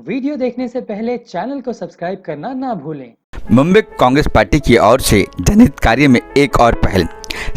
Video देखने से पहले चैनल को सब्सक्राइब करना ना भूलें। मुंबई कांग्रेस पार्टी की ओर से जनहित कार्य में एक और पहल।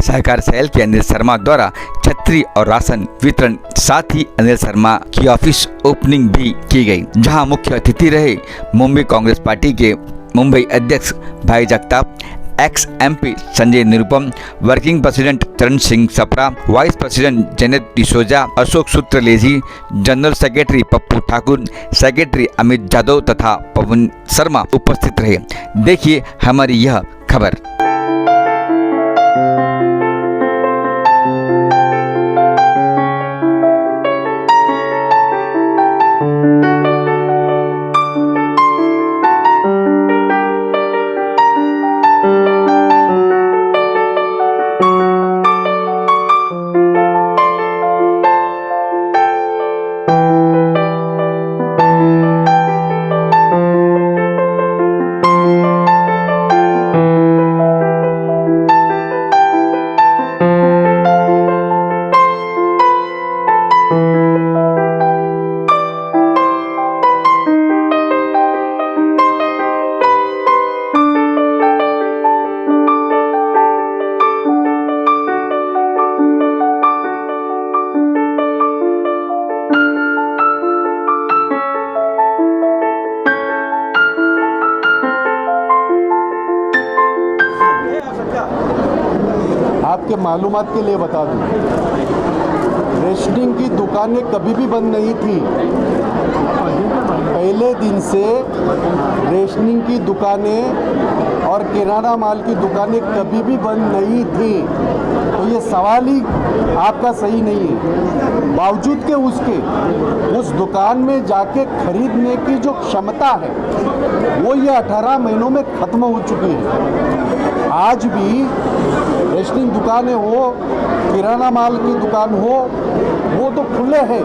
सहकार सेल के अनिल शर्मा द्वारा छतरी और राशन वितरण, साथ ही अनिल शर्मा की ऑफिस ओपनिंग भी की गई, जहां मुख्य अतिथि रहे मुंबई कांग्रेस पार्टी के मुंबई अध्यक्ष Bhai Jagtap, ex MP Sanjay Nirupam, working president Charan Singh Sapra, vice president Janet D'Souza, Ashok Sutralegi, general secretary Pappu Thakur, secretary Amit Jadhav तथा पवन शर्मा उपस्थित रहे। देखिए हमारी यह खबर। आपके मालूमात के लिए बता दूं, रेशनिंग की दुकानें कभी भी बंद नहीं थी। पहले दिन से रेशनिंग की दुकानें और किराना माल की दुकानें कभी भी बंद नहीं थी। तो ये सवाल ही आपका सही नहीं है। बावजूद के उसके उस दुकान में जाके खरीदने की जो क्षमता है वो ये 18 महीनों में ख़त्म हो चुकी है। आज भी रेशनिंग दुकानें हो, किराना माल की दुकान हो, वो तो खुले हैं,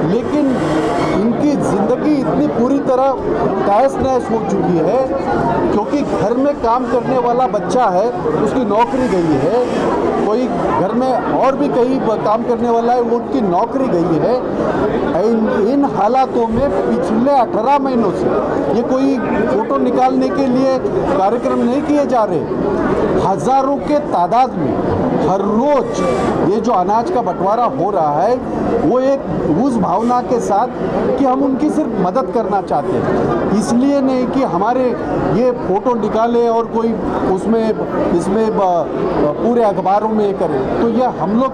लेकिन इनकी ज़िंदगी इतनी पूरी तरह तहस नहस हो चुकी है क्योंकि घर में काम करने वाला बच्चा है, उसकी नौकरी गई है, कोई घर में और भी कहीं काम करने वाला है, उनकी नौकरी गई है। इन हालातों में पिछले 18 महीनों से ये कोई फ़ोटो निकालने के लिए कार्यक्रम नहीं किए जा रहे। हज़ारों के तादाद में हर रोज़ ये जो अनाज का बंटवारा हो रहा है वो एक उस भावना के साथ कि हम उनकी सिर्फ मदद करना चाहते हैं, इसलिए नहीं कि हमारे ये फ़ोटो निकाले और कोई इसमें पूरे अखबारों में करें। तो ये हम लोग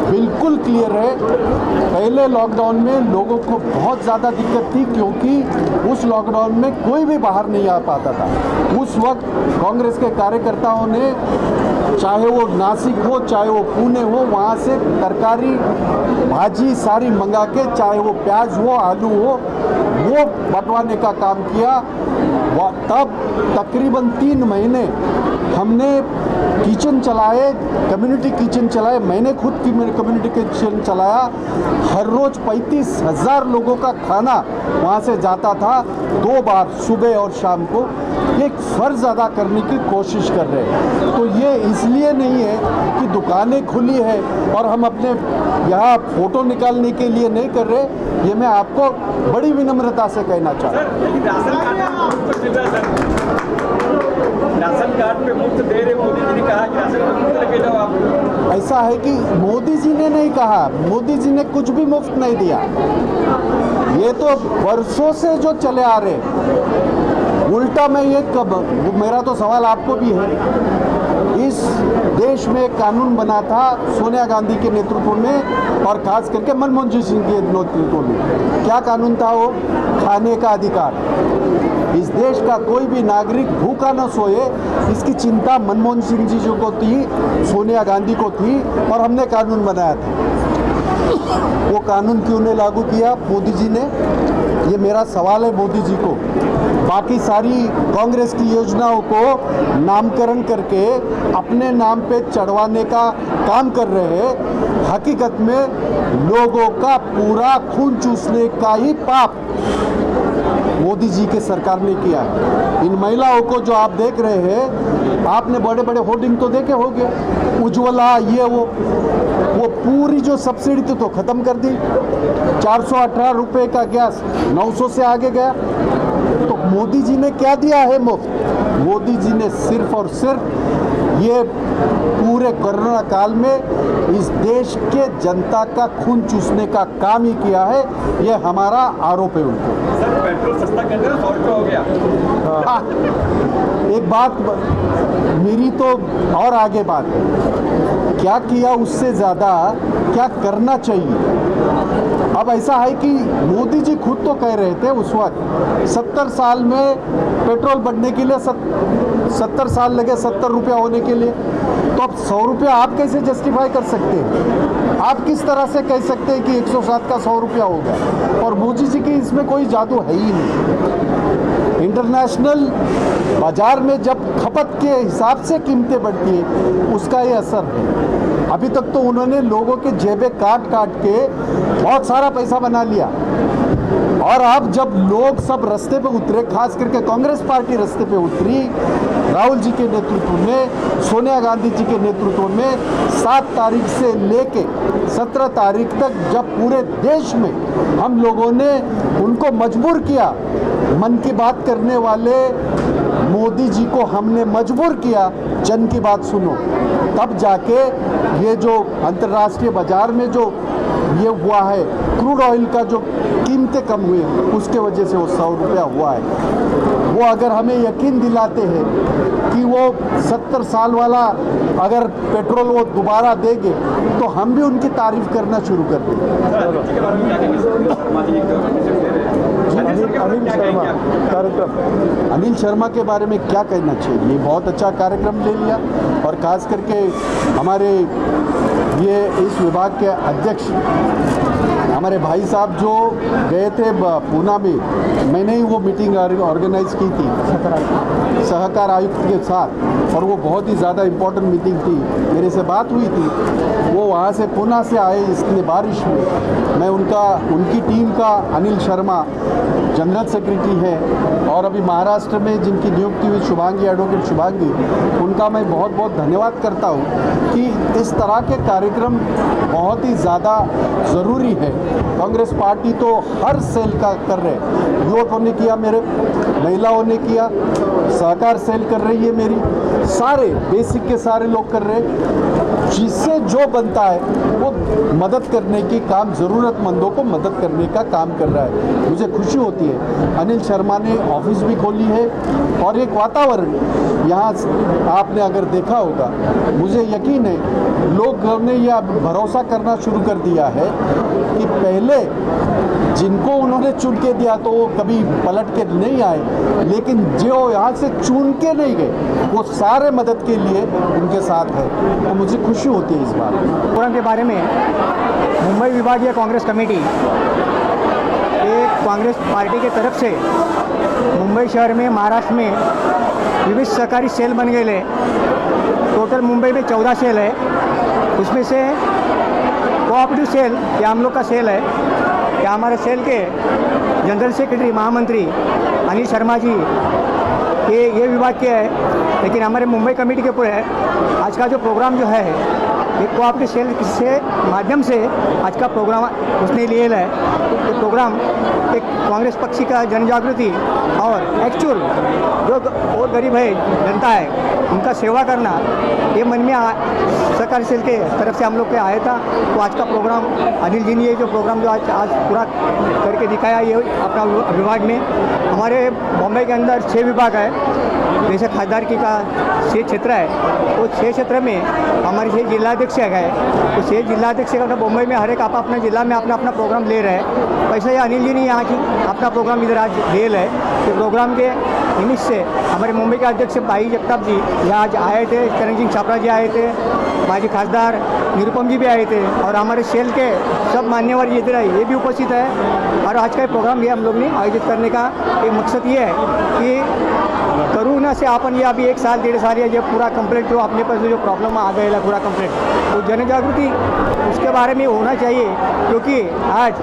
बिल्कुल क्लियर है। पहले लॉकडाउन में लोगों को बहुत ज़्यादा दिक्कत थी क्योंकि उस लॉकडाउन में कोई भी बाहर नहीं आ पाता था। उस वक्त कांग्रेस के कार्यकर्ताओं ने, चाहे वो नासिक हो चाहे वो पुणे हो, वहाँ से तरकारी भाजी सारी मंगा के, चाहे वो प्याज हो आलू हो, वो बंटवाने का काम किया। तब तकरीबन 3 महीने हमने किचन चलाए, कम्युनिटी किचन चलाए। मैंने खुद कम्युनिटी किचन चलाया। हर रोज़ 35,000 लोगों का खाना वहाँ से जाता था, 2 बार सुबह और शाम को। एक फ़र्ज़ अदा करने की कोशिश कर रहे हैं। तो ये इसलिए नहीं है कि दुकानें खुली है और हम अपने यहाँ फ़ोटो निकालने के लिए नहीं कर रहे। ये मैं आपको बड़ी विनम्रता से कहना चाहता हूँ। राशन कार्ड पे मुफ्त दे रहे, मोदी जी ने कहा कि राशन कार्ड मुफ्त लेके जाओ आप। ऐसा है कि मोदी जी ने नहीं कहा, मोदी जी ने कुछ भी मुफ्त नहीं दिया। ये तो वर्षों से जो चले आ रहे। उल्टा मैं ये मेरा तो सवाल आपको भी है, इस देश में कानून बना था सोनिया गांधी के नेतृत्व में और खास करके मनमोहन सिंह के नेतृत्व में। क्या कानून था वो? खाने का अधिकार। इस देश का कोई भी नागरिक भूखा न सोए, इसकी चिंता मनमोहन सिंह जी को थी, सोनिया गांधी को थी और हमने कानून बनाया था। वो कानून क्यों नहीं लागू किया मोदी जी ने? ये मेरा सवाल है मोदी जी को। बाकी सारी कांग्रेस की योजनाओं को नामकरण करके अपने नाम पे चढ़वाने का काम कर रहे हैं। हकीकत में लोगों का पूरा खून चूसने का ही पाप मोदी जी के सरकार ने किया है। इन महिलाओं को जो आप देख रहे हैं, आपने बड़े बड़े होर्डिंग तो देखे होंगे, उज्ज्वला ये वो पूरी जो सब्सिडी थी तो ख़त्म कर दी। 418 रुपये का गैस 900 से आगे गया। तो मोदी जी ने क्या दिया है मुफ्त? मोदी जी ने सिर्फ और सिर्फ ये पूरे कोरोना काल में इस देश के जनता का खून चूसने का काम ही किया है। ये हमारा आरोप है उनको। सर पेट्रोल सस्ता कर दिया, 100 रुपये हो गया। एक बात मेरी तो और आगे बात है, क्या किया उससे ज़्यादा क्या करना चाहिए। अब ऐसा है कि मोदी जी खुद तो कह रहे थे उस वक्त 70 साल में पेट्रोल बढ़ने के लिए 70 साल लगे 70 रुपया होने के लिए। तो अब 100 रुपया आप कैसे जस्टिफाई कर सकते हैं? आप किस तरह से कह सकते हैं कि 107 का 100 रुपया होगा? और मोदी जी की इसमें कोई जादू है ही नहीं। इंटरनेशनल बाजार में जब खपत के हिसाब से कीमतें बढ़ती है उसका ये असर है। अभी तक तो उन्होंने लोगों के जेबें काट काट के बहुत सारा पैसा बना लिया। और अब जब लोग सब रास्ते पे उतरे, खास करके कांग्रेस पार्टी रास्ते पे उतरी, राहुल जी के नेतृत्व में, सोनिया गांधी जी के नेतृत्व में 7 तारीख से लेके 17 तारीख तक जब पूरे देश में हम लोगों ने उनको मजबूर किया, मन की बात करने वाले मोदी जी को हमने मजबूर किया, जन की बात सुनो, तब जाके ये जो अंतर्राष्ट्रीय बाजार में जो ये हुआ है, क्रूड ऑयल का जो कीमतें कम हुई उसके वजह से वो 100 रुपया हुआ है। वो अगर हमें यकीन दिलाते हैं कि वो 70 साल वाला अगर पेट्रोल वो दोबारा देंगे तो हम भी उनकी तारीफ करना शुरू कर देंगे। अनिल शर्मा के बारे में क्या कहना चाहिए? ये बहुत अच्छा कार्यक्रम ले लिया और खास करके हमारे ये इस विभाग के अध्यक्ष हमारे भाई साहब जो गए थे पूना में, मैंने ही वो मीटिंग ऑर्गेनाइज की थी सहकार आयुक्त के साथ, और वो बहुत ही ज़्यादा इम्पोर्टेंट मीटिंग थी। मेरे से बात हुई थी, वो वहाँ से पूना से आए इसलिए बारिश में। मैं उनकी टीम का अनिल शर्मा जनरल सेक्रेटरी है, और अभी महाराष्ट्र में जिनकी नियुक्ति हुई शुभांगी, एडवोकेट शुभांगी, उनका मैं बहुत बहुत धन्यवाद करता हूँ कि इस तरह के कार्यक्रम बहुत ही ज़्यादा ज़रूरी है। कांग्रेस पार्टी तो हर सेल का कर रहे, युवकों ने किया, मेरे महिलाओं ने किया, सहकार सेल कर रही है मेरी, सारे बेसिक के सारे लोग कर रहे। जिससे जो बनता है वो मदद करने की काम, ज़रूरतमंदों को मदद करने का काम कर रहा है। मुझे खुशी होती है। अनिल शर्मा ने ऑफिस भी खोली है और एक वातावरण यहाँ आपने अगर देखा होगा, मुझे यकीन है लोगों ने यह भरोसा करना शुरू कर दिया है कि पहले जिनको उन्होंने चुन के दिया तो वो कभी पलट के नहीं आए, लेकिन जो यहाँ से चुन के नहीं गए वो सारे मदद के लिए उनके साथ है। तो मुझे खुशी होती है इस बार। प्रोग्राम के बारे में मुंबई विभागीय कांग्रेस कमेटी एक कांग्रेस पार्टी के तरफ से मुंबई शहर में, महाराष्ट्र में विविध सहकारी सेल बन गए। टोटल मुंबई में 14 सेल है। उसमें से कोऑपरेटिव सेल या हम लोग का सेल है, या हमारे सेल के जनरल सेक्रेटरी महामंत्री अनिल शर्मा जी ये विभाग के है। लेकिन हमारे मुंबई कमेटी के पूरे आज का जो प्रोग्राम जो है एक कोऑपरेटिव सेल से माध्यम से आज का प्रोग्राम उसने लिए है। ये प्रोग्राम एक कांग्रेस पक्षी का जन जागृति और एक्चुअल जो और गरीब है जनता है उनका सेवा करना, ये मन में सहकारी सेल के तरफ से हम लोग के आया था। तो आज का प्रोग्राम अनिल जी ने ये जो प्रोग्राम जो आज पूरा करके दिखाया ये अपना विभाग में। हमारे बॉम्बे के अंदर 6 विभाग है, जैसे खासदारकी का 6 क्षेत्र है, वो 6 क्षेत्र में हमारे 6 जिलाध्यक्ष है। तो 6 जिलाध्यक्ष का बॉम्बे में हर एक आप अपने जिला में अपना प्रोग्राम ले रहे हैं। वैसे ही अनिल जी ने यहाँ की अपना प्रोग्राम इधर आज ले है। तो प्रोग्राम के निमित्त से हमारे मुंबई के अध्यक्ष भाई जगताप जी यहाँ आज आए थे, चरण सिंह छापरा जी आए थे, माजी खासदार निरुपम जी भी आए थे, और हमारे सेल के सब मान्यवर इधर ये भी उपस्थित है। और आज का प्रोग्राम ये हम लोग ने आयोजित करने का एक मकसद ये है कि कोरोना से अपन ये अभी 1 साल 1.5 साल या ये पूरा कंप्लीट जो अपने पास जो प्रॉब्लम आ गया पूरा कंप्लीट, तो जन जागृति उसके बारे में होना चाहिए। क्योंकि आज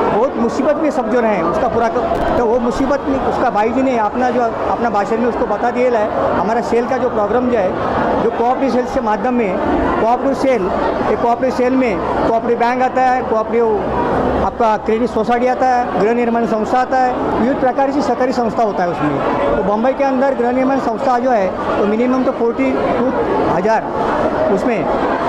बहुत मुसीबत में सब जो रहे उसका पूरा, तो वो मुसीबत में उसका भाई जी ने अपना भाषण में उसको बता दिया है। हमारा सेल का जो प्रोग्राम जो है, जो कोऑपरेटिव सेल के माध्यम में कोऑपरेटिव सेल में कोऑपरेटिव बैंक आता है, कोऑपरेटिव आपका क्रेडिट सोसाइटी आता है, गृह निर्माण संस्था आता है, विविध प्रकार की सरकारी संस्था होता है उसमें। तो बम्बई के अंदर गृह निर्माण संस्था जो है तो मिनिमम तो 42,000 उसमें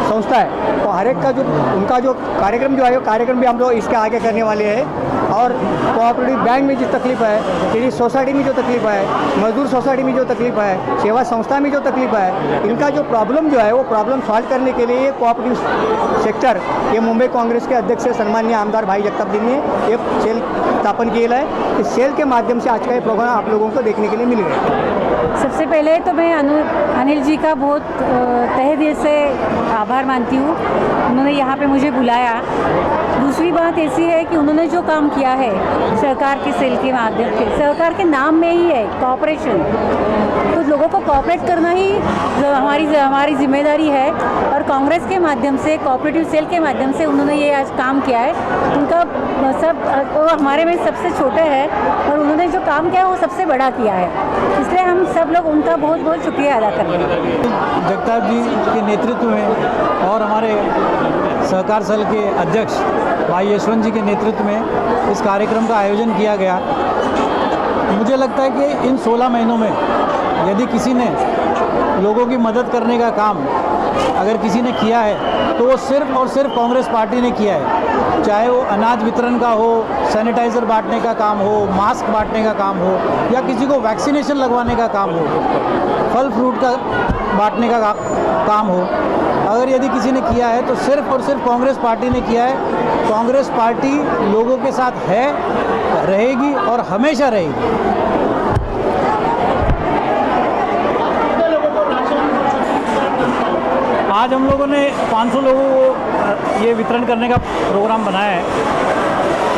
संस्था है। तो हर एक का जो उनका जो कार्यक्रम जो है वो कार्यक्रम भी हम लोग इसके आगे करने वाले हैं। और कोऑपरेटिव बैंक में जो तकलीफ है, क्रेडिट सोसाइटी में जो तकलीफ है, मजदूर सोसाइटी में जो तकलीफ है, सेवा संस्था में जो तकलीफ है, इनका जो प्रॉब्लम जो है वो प्रॉब्लम सॉल्व करने के लिए ये कोऑपरेटिव सेक्टर ये मुंबई कांग्रेस के अध्यक्ष सन्माननीय आमदार भाई जगताप जी ने ये सेल स्थापन किया है। इस सेल के माध्यम से आज का ये प्रोग्राम आप लोगों को देखने के लिए मिल गया। सबसे पहले तो मैं अनिल जी का बहुत तहे दिल से आभार मानती हूँ, उन्होंने यहाँ पे मुझे बुलाया। दूसरी बात ऐसी है कि उन्होंने जो काम किया है सरकार के सेल के माध्यम से, सरकार के नाम में ही है कॉपरेशन, तो लोगों को कॉपरेट करना ही हमारी जिम्मेदारी है। और कांग्रेस के माध्यम से कोऑपरेटिव सेल के माध्यम से उन्होंने ये आज काम किया है। उनका वो हमारे में सबसे छोटे हैं और उन्होंने जो काम किया है वो सबसे बड़ा किया है, इसलिए हम सब लोग उनका बहुत बहुत शुक्रिया अदा करते हैं। जगताप जी के नेतृत्व में और हमारे सहकार सेल के अध्यक्ष भाई यशवंत जी के नेतृत्व में इस कार्यक्रम का आयोजन किया गया। मुझे लगता है कि इन 16 महीनों में यदि किसी ने लोगों की मदद करने का काम अगर किसी ने किया है तो वो सिर्फ और सिर्फ कांग्रेस पार्टी ने किया है। चाहे वो अनाज वितरण का हो, सैनिटाइज़र बांटने का काम हो, मास्क बांटने का काम हो, या किसी को वैक्सीनेशन लगवाने का काम हो, फल फ्रूट का बांटने का काम हो, अगर यदि किसी ने किया है तो सिर्फ और सिर्फ कांग्रेस पार्टी ने किया है। कांग्रेस पार्टी लोगों के साथ है, रहेगी और हमेशा रहेगी। आज हम लोगों ने 500 लोगों को ये वितरण करने का प्रोग्राम बनाया है।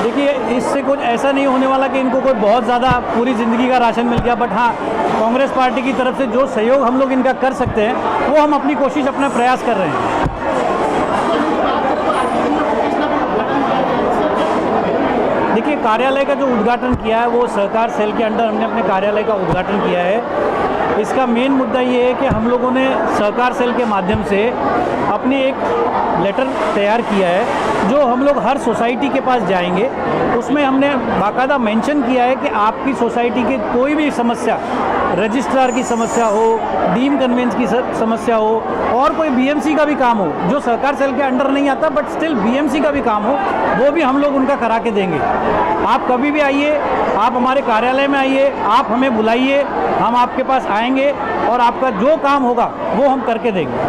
देखिए, इससे कुछ ऐसा नहीं होने वाला कि इनको कोई बहुत ज़्यादा पूरी ज़िंदगी का राशन मिल गया, बट हाँ, कांग्रेस पार्टी की तरफ से जो सहयोग हम लोग इनका कर सकते हैं वो हम अपनी कोशिश, अपना प्रयास कर रहे हैं। देखिए, कार्यालय का जो उद्घाटन किया है वो सहकार सेल के अंडर हमने अपने कार्यालय का उद्घाटन किया है। इसका मेन मुद्दा ये है कि हम लोगों ने सहकार सेल के माध्यम से अपनी एक लेटर तैयार किया है जो हम लोग हर सोसाइटी के पास जाएंगे। उसमें हमने बाकायदा मेंशन किया है कि आपकी सोसाइटी की कोई भी समस्या, रजिस्ट्रार की समस्या हो, डीम कन्वेंस की समस्या हो, और कोई बीएमसी का भी काम हो जो सहकार सेल के अंडर नहीं आता बट स्टिल बीएमसी का भी काम हो, वो भी हम लोग उनका करा के देंगे। आप कभी भी आइए, आप हमारे कार्यालय में आइए, आप हमें बुलाइए, हम आपके पास आएंगे और आपका जो काम होगा वो हम करके देंगे।